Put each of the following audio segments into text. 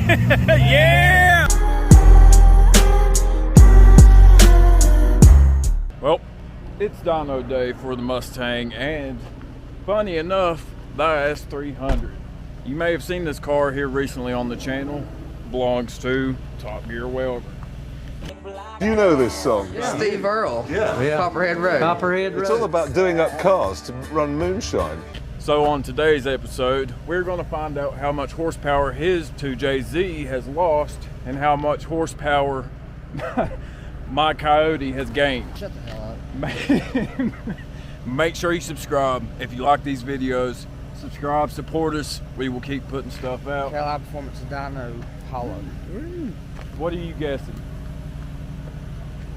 Yeah! Well, it's dyno day for the Mustang, and funny enough, the S300. You may have seen this car here recently on the channel. Belongs to Top Gear Welborn. You know this song? Yeah. Steve Earle. Yeah. Copperhead Road. Copperhead Road. It's all about doing up cars to run moonshine. So on today's episode, we're going to find out how much horsepower his 2JZ has lost and how much horsepower my Coyote has gained. Shut the hell up. Make sure you subscribe if you like these videos. Subscribe, support us. We will keep putting stuff out. Hell, high performance Dyno hollow. What are you guessing?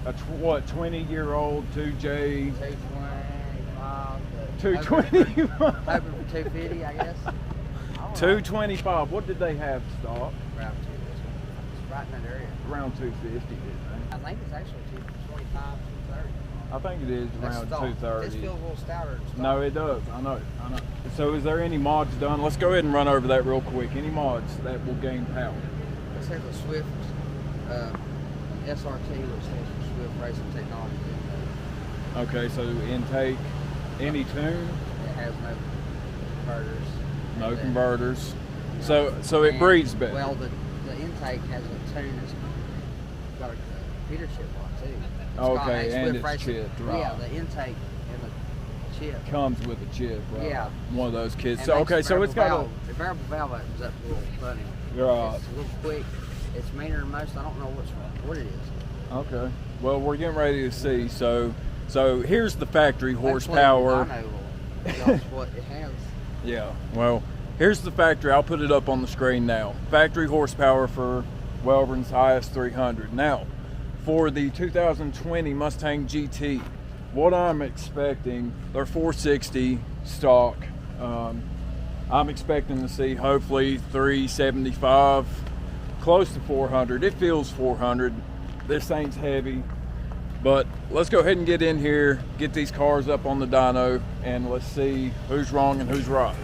A 20-year-old 2J? 220. Hoping for 250, I guess. 225. What did they have stock? Around 250. It's right in that area. Around 250, didn't I think it's actually 225, 230. they? I think it is around 230. This feels a little stouter. No, it does. I know. So is there any mods done? Let's go ahead and run over that real quick. Any mods that will gain power? This has a Swift SRT, which stands for Swift Racing Technology. Okay, so intake, any tune? It has no converters. No converters. So it breathes better. Well, the intake has a tune that's got a heater chip on it too. Okay, and it's chipped, right? Yeah, the intake and the chip Comes with a chip, right? Yeah. One of those kids. And So makes okay, the so it's got variable valve, the variable valve opens up a little funny. Right. It's a little quick. It's meaner than most. I don't know what it is. Okay. Well, we're getting ready to see. So here's the factory horsepower. I know that's what it has. Yeah. Well, here's the factory. I'll put it up on the screen now. Factory horsepower for Welborn's IS300. Now, for the 2020 Mustang GT, what I'm expecting, they're 460 stock. I'm expecting to see hopefully 375, close to 400. It feels 400. This thing's heavy, but let's go ahead and get in here, get these cars up on the dyno, and let's see who's wrong and who's right.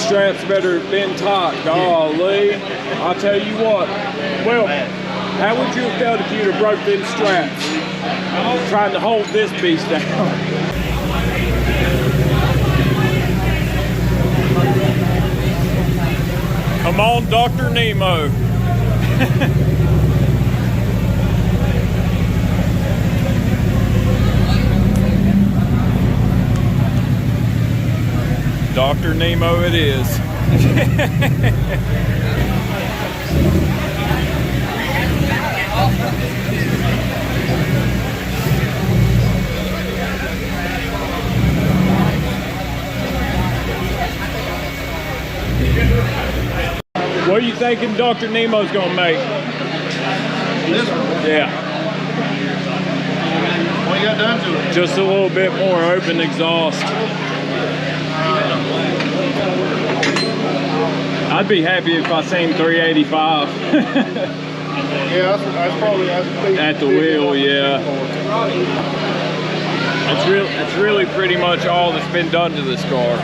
straps better have been taut. Golly. I'll tell you what. Well, how would you have felt if you'd have broke them straps? trying to hold this beast down. Come on, Dr. Nemo. Dr. Nemo it is. What are you thinking Dr. Nemo's gonna make? This one? Yeah. What you got done to it? Just a little bit more open exhaust. I'd be happy if I seen 385. Yeah, that's probably At the wheel, yeah. That's really pretty much all that's been done to this car.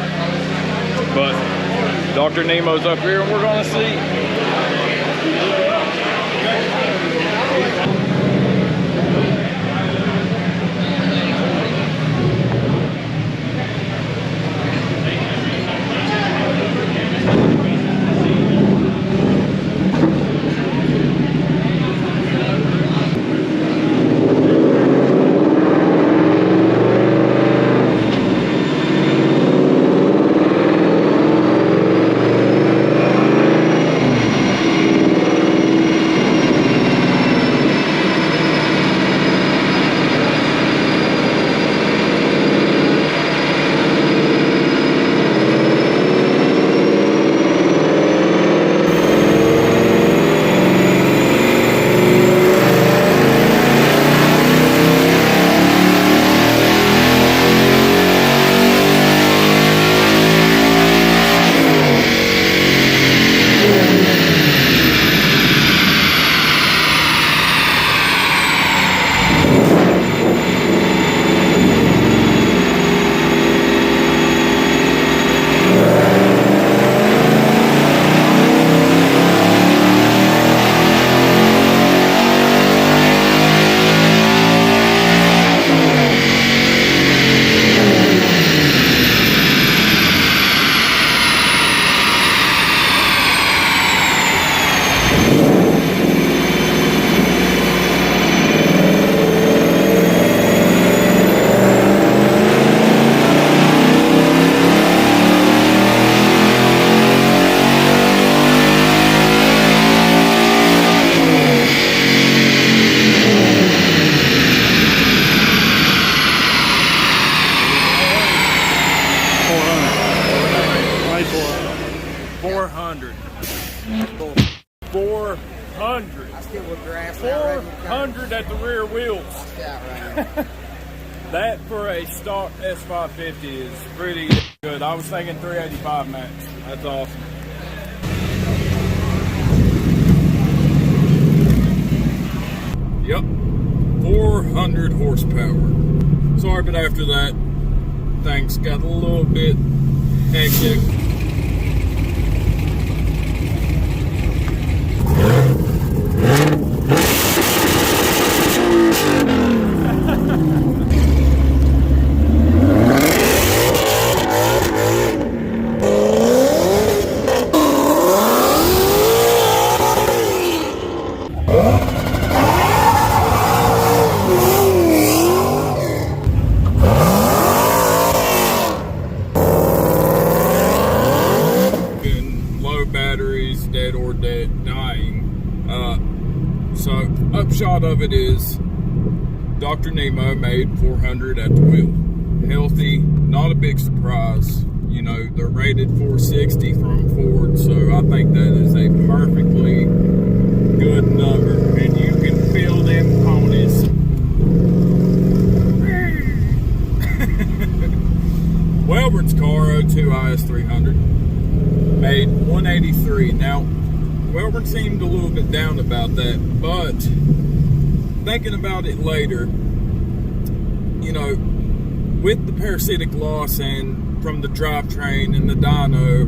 But Dr. Nemo's up here and we're gonna see. 400. 400. I still would grass that 400 at the rear wheels. right. That for a stock S550 is pretty good. I was thinking 385 max. That's awesome. Yep, 400 horsepower. Sorry, but after that, things got a little bit hectic. Dead or dying. So upshot of it is Dr. Nemo made 400 at the wheel. Healthy, not a big surprise. You know, they're rated 460 from Ford, so I think that is a perfectly good number. And you can feel them ponies. Welborn's car, 02 IS300. Made 183. Now, Welborn seemed a little bit down about that, but thinking about it later, you know, with the parasitic loss and from the drivetrain and the dyno,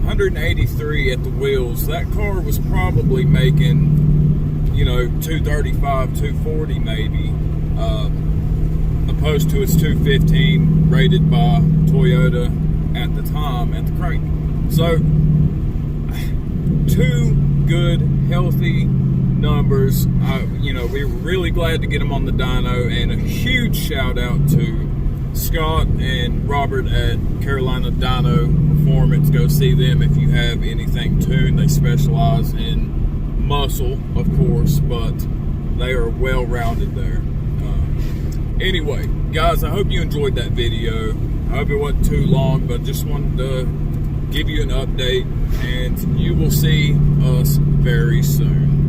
183 at the wheels, that car was probably making, you know, 235, 240 maybe. opposed to its 215 rated by Toyota at the time at the crank. So, two good, healthy numbers. You know, we were really glad to get them on the dyno, and a huge shout out to Scott and Robert at Carolina Dyno Performance. Go see them if you have anything tuned. They specialize in muscle, of course, but they are well-rounded there. Anyway, guys, I hope you enjoyed that video. I hope it wasn't too long, but just wanted to give you an update, and you will see us very soon.